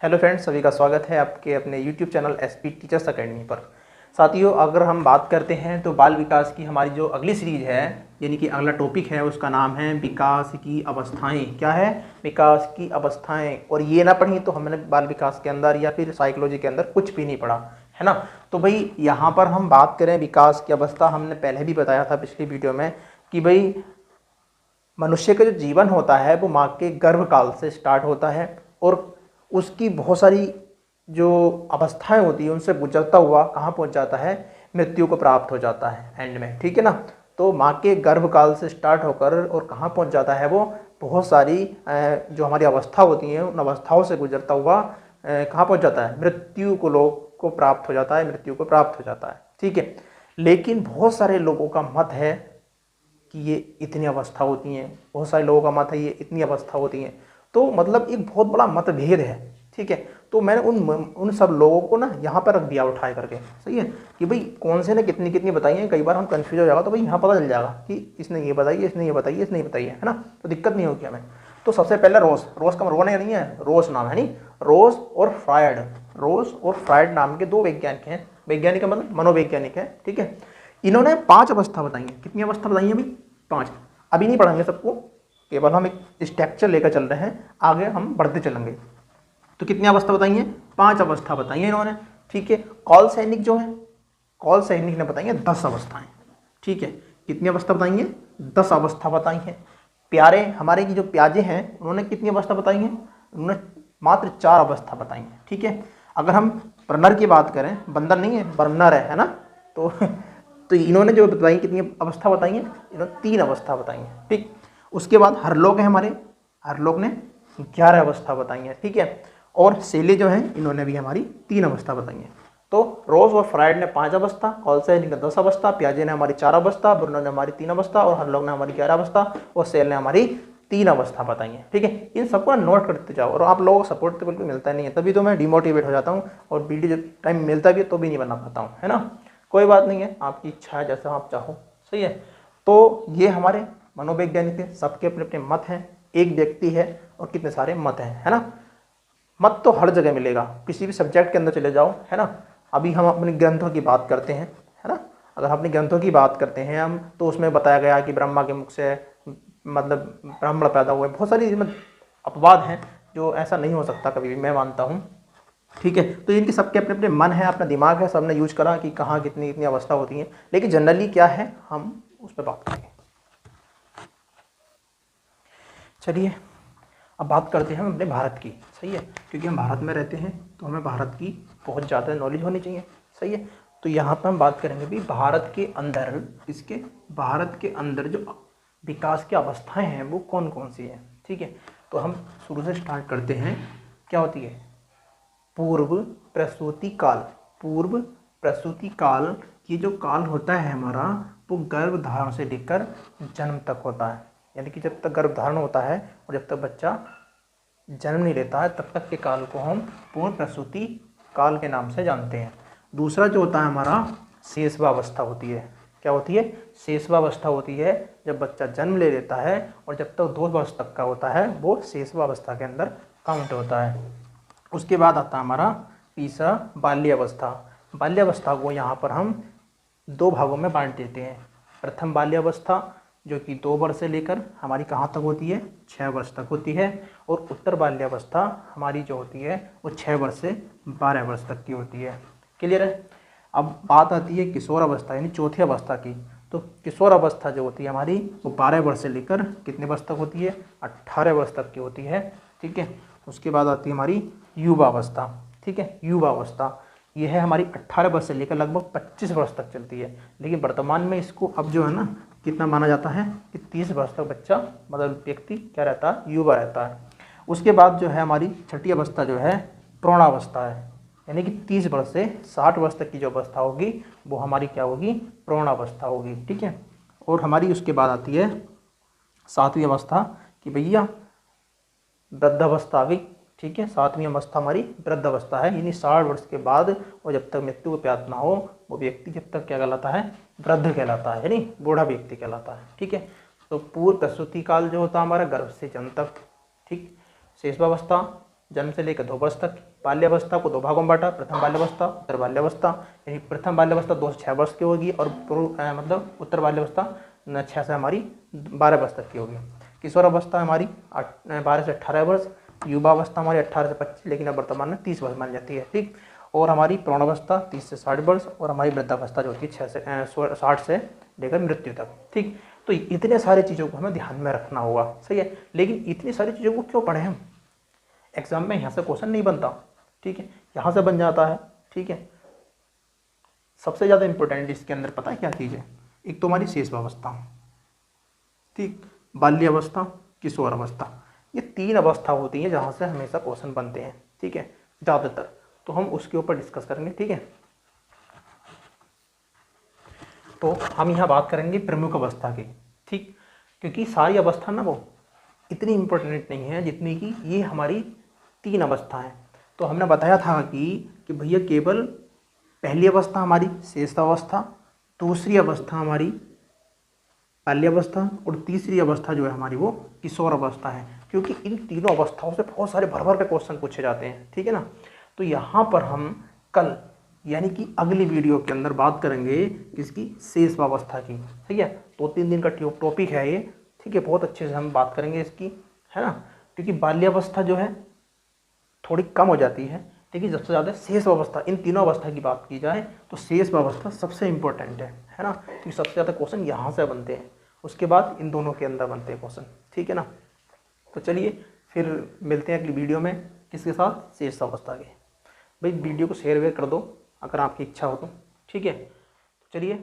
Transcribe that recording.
Hello friends, सभी का स्वागत है आपके अपने YouTube channel SP teachers academy पर। साथियों, अगर हम बात करते हैं तो बाल विकास की हमारी जो अगली सीरीज है, यानी कि अगला टॉपिक है, उसका नाम है विकास की अवस्थाएं। क्या है? विकास की अवस्थाएं। और ये ना पढ़ी तो हमने बाल विकास के अंदर या फिर साइकोलॉजी के अंदर कुछ भी नहीं पढ़ा, है ना। तो भाई यहाँ पर हम बात करें विकास की अवस्था, हमने पहले भी बताया था पिछली वीडियो में कि भाई मनुष्य का जो जीवन होता है वो माँ के गर्भकाल से स्टार्ट होता है और उसकी बहुत सारी जो अवस्थाएं होती हैं उनसे गुजरता हुआ कहाँ पहुँच जाता है, मृत्यु को प्राप्त हो जाता है एंड में, ठीक है ना। तो माँ के गर्भकाल से स्टार्ट होकर और कहाँ पहुँच जाता है वो, बहुत सारी जो हमारी अवस्था होती हैं उन अवस्थाओं से गुजरता हुआ कहाँ पहुँच जाता है, मृत्यु को लोग को प्राप्त हो जाता है, मृत्यु को प्राप्त हो जाता है, ठीक है। लेकिन बहुत सारे लोगों का मत है कि ये इतनी अवस्था होती हैं, बहुत सारे लोगों का मत है ये इतनी अवस्था होती हैं। तो मतलब एक बहुत बड़ा मतभेद है, ठीक है। तो मैंने उन सब लोगों को ना यहाँ पर रख दिया उठाए करके, सही है, कि भाई कौन से ने कितनी कितनी बताई हैं। कई बार हम कंफ्यूज हो जाएगा तो भाई यहाँ पता चल जाएगा कि इसने ये बताई है, इसने ये बताई है, इसने ये बताई है ना, तो दिक्कत नहीं होगी हमें। तो सबसे पहले रोस, रोस का रोने नहीं है, रोस नाम है, नहीं, रोस और फ्रायड। रोस और फ्रायड नाम के दो वैज्ञानिक हैं, वैज्ञानिक का मतलब मनोवैज्ञानिक है, ठीक है। इन्होंने 5 अवस्था बताई है। कितनी अवस्था बताई है भाई? 5। अभी नहीं पढ़ेंगे सबको, केवल हम एक स्ट्रक्चर लेकर चल रहे हैं, आगे हम बढ़ते चलेंगे। तो कितनी अवस्था बताई है? 5 अवस्था बताई है इन्होंने, ठीक है। कॉल सैनिक जो है, कॉल सैनिक ने बताई है 10 अवस्थाएं, ठीक है। कितनी अवस्था बताई है? 10 अवस्था बताई है। प्यारे हमारे की जो प्याजे हैं उन्होंने कितनी अवस्था बताई है? उन्होंने मात्र 4 अवस्था बताई है, ठीक है। अगर हम बर्नर की बात करें, बंदर नहीं है, बर्नर है ना, तो इन्होंने जो बताई कितनी अवस्था बताई है? इन्होंने 3 अवस्था बताई है, ठीक। उसके बाद हरलोक है हमारे, हरलोक ने 11 अवस्था बताई है, ठीक है। और सेले जो है इन्होंने भी हमारी 3 अवस्था बताई है। तो रोज और फ्रायड ने 5 अवस्था, कॉलसैनिक ने 10 अवस्था, प्याजे ने हमारी 4 अवस्था, ब्रुनो ने हमारी 3 अवस्था और हरलोक ने हमारी 11 अवस्था और सेल ने हमारी 3 अवस्था बताई है, ठीक है। इन सबको नोट करते जाओ। और आप लोगों को सपोर्ट तो बिल्कुल मिलता नहीं है, तभी तो मैं डिमोटिवेट हो जाता हूँ और वीडियो जब टाइम मिलता भी है तो भी नहीं बना पाता हूँ, है ना। कोई बात नहीं है, आपकी इच्छा है, जैसा आप चाहो, सही है। तो ये हमारे मनोवैज्ञानिक थे, सबके अपने अपने मत हैं। एक व्यक्ति है और कितने सारे मत हैं, है ना। मत तो हर जगह मिलेगा, किसी भी सब्जेक्ट के अंदर चले जाओ, है ना। अभी हम अपने ग्रंथों की बात करते हैं, है ना। अगर अपने ग्रंथों की बात करते हैं हम, तो उसमें बताया गया कि ब्रह्मा के मुख से मतलब ब्राह्मण पैदा हुए। बहुत सारी अपवाद हैं जो ऐसा नहीं हो सकता कभी भी, मैं मानता हूँ, ठीक है। तो इनके सबके अपने अपने मन है, अपना दिमाग है, सबने यूज करा कि कहाँ कितनी कितनी अवस्था होती है। लेकिन जनरली क्या है, हम उस पर बात करेंगे। चलिए अब बात करते हैं हम अपने भारत की, सही है, क्योंकि हम भारत में रहते हैं तो हमें भारत की बहुत ज़्यादा नॉलेज होनी चाहिए, सही है। तो यहाँ पर हम बात करेंगे भी भारत के अंदर, इसके भारत के अंदर जो विकास की अवस्थाएं हैं वो कौन कौन सी हैं, ठीक है। तो हम शुरू से स्टार्ट करते हैं। क्या होती है? पूर्व प्रसूति काल। पूर्व प्रसूति काल, ये जो काल होता है हमारा, वो गर्भधारण से लेकर जन्म तक होता है। यानी कि जब तक गर्भधारण होता है और जब तक बच्चा जन्म नहीं लेता है, तब तक के काल को हम पूर्ण प्रसूति काल के नाम से जानते हैं। दूसरा जो होता है हमारा, शेषवावस्था होती है। क्या होती है? शेषवावस्था होती है जब बच्चा जन्म ले लेता है और जब तक 2 वर्ष तक का होता है वो शेषवावस्था के अंदर काउंट होता है। उसके बाद आता है हमारा तीसरा, बाल्यावस्था। बाल्यावस्था को यहाँ पर हम 2 भागों में बांट देते हैं। प्रथम बाल्यावस्था जो कि 2 वर्ष से लेकर हमारी कहाँ तक होती है? 6 वर्ष तक होती है। और उत्तर बाल्यावस्था हमारी जो होती है वो 6 वर्ष से 12 वर्ष तक की होती है। क्लियर है? अब बात आती है किशोर अवस्था यानी चौथी अवस्था की। तो किशोर अवस्था जो होती है हमारी, वो 12 वर्ष से लेकर कितने वर्ष तक होती है? 18 वर्ष तक की होती है, ठीक है। उसके बाद आती है हमारी युवावस्था, ठीक है। युवावस्था यह है हमारी 18 वर्ष से लेकर लगभग 25 वर्ष तक चलती है। लेकिन वर्तमान में इसको अब जो है ना, कितना माना जाता है कि 30 वर्ष तक बच्चा मतलब व्यक्ति क्या रहता है? युवा रहता है। उसके बाद जो है हमारी छठी अवस्था जो है प्रौढ़ावस्था है, यानी कि 30 वर्ष से 60 वर्ष तक की जो अवस्था होगी वो हमारी क्या होगी? प्रौढ़ावस्था होगी, ठीक है। और हमारी उसके बाद आती है 7वीं अवस्था कि भैया वृद्धावस्था आ गई, ठीक है। 7वीं अवस्था हमारी वृद्धावस्था है, यानी 60 वर्ष के बाद और जब तक मृत्यु को प्राप्त ना हो वो व्यक्ति जब तक क्या कहलाता है? वृद्ध कहलाता है, यानी बूढ़ा व्यक्ति कहलाता है, ठीक है। तो पूर्व प्रसूति काल जो होता है हमारा गर्भ से जन्म तक, ठीक। शेषवावस्था जन्म से लेकर 2 वर्ष तक। बाल्यावस्था को 2 भागों में बांटा, प्रथम बाल्यावस्था, उत्तर बाल्यावस्था। यानी प्रथम बाल्यावस्था 2 से 6 वर्ष की होगी और मतलब उत्तर बाल्यावस्था 6 से हमारी 12 वर्ष तक की होगी। किशोरावस्था हमारी 12 से 18 वर्ष। युवावस्था हमारी 18 से 25, लेकिन अब वर्तमान में 30 वर्ष मानी जाती है, ठीक। और हमारी प्रौढ़ावस्था 30 से 60 वर्ष और हमारी वृद्धावस्था जो होती है 60 से लेकर मृत्यु तक, ठीक। तो इतने सारे चीज़ों को हमें ध्यान में रखना होगा, सही है। लेकिन इतनी सारी चीज़ों को क्यों पढ़ें हम? एग्जाम में यहाँ से क्वेश्चन नहीं बनता, ठीक है, यहाँ से बन जाता है, ठीक है। सबसे ज़्यादा इंपॉर्टेंट इसके अंदर पता है क्या चीज़ है? एक तो हमारी शेषावस्था, ठीक, बाल्यावस्था, किशोरावस्था, ये 3 अवस्था होती हैं जहाँ से हमेशा क्वेश्चन बनते हैं, ठीक है, ज़्यादातर। तो हम उसके ऊपर डिस्कस करेंगे, ठीक है। तो हम यहाँ बात करेंगे प्रमुख अवस्था की, ठीक, क्योंकि सारी अवस्था ना वो इतनी इम्पोर्टेंट नहीं है जितनी कि ये हमारी 3 अवस्था हैं। तो हमने बताया था कि भैया केवल पहली अवस्था हमारी शेषावस्था, दूसरी अवस्था हमारी बाल्यावस्था और तीसरी अवस्था जो है हमारी वो किशोर अवस्था है, क्योंकि इन तीनों अवस्थाओं से बहुत सारे भर भर के क्वेश्चन पूछे जाते हैं, ठीक है ना। तो यहाँ पर हम कल यानी कि अगली वीडियो के अंदर बात करेंगे किसकी? शेषावस्था की, ठीक है। 2-3 दिन का टॉपिक है ये, ठीक है, बहुत अच्छे से हम बात करेंगे इसकी, है ना। क्योंकि बाल्यावस्था जो है थोड़ी कम हो जाती है, लेकिन सबसे ज़्यादा शेषावस्था, इन तीनों अवस्था की बात की जाए तो शेषावस्था सबसे इम्पोर्टेंट है ना, क्योंकि सबसे ज़्यादा क्वेश्चन यहाँ से बनते हैं, उसके बाद इन दोनों के अंदर बनते हैं क्वेश्चन, ठीक है ना। तो चलिए फिर मिलते हैं अगली वीडियो में, किसके साथ? शेषावस्था के। भाई वीडियो को शेयर वेयर कर दो अगर आपकी इच्छा हो तो, ठीक है। चलिए।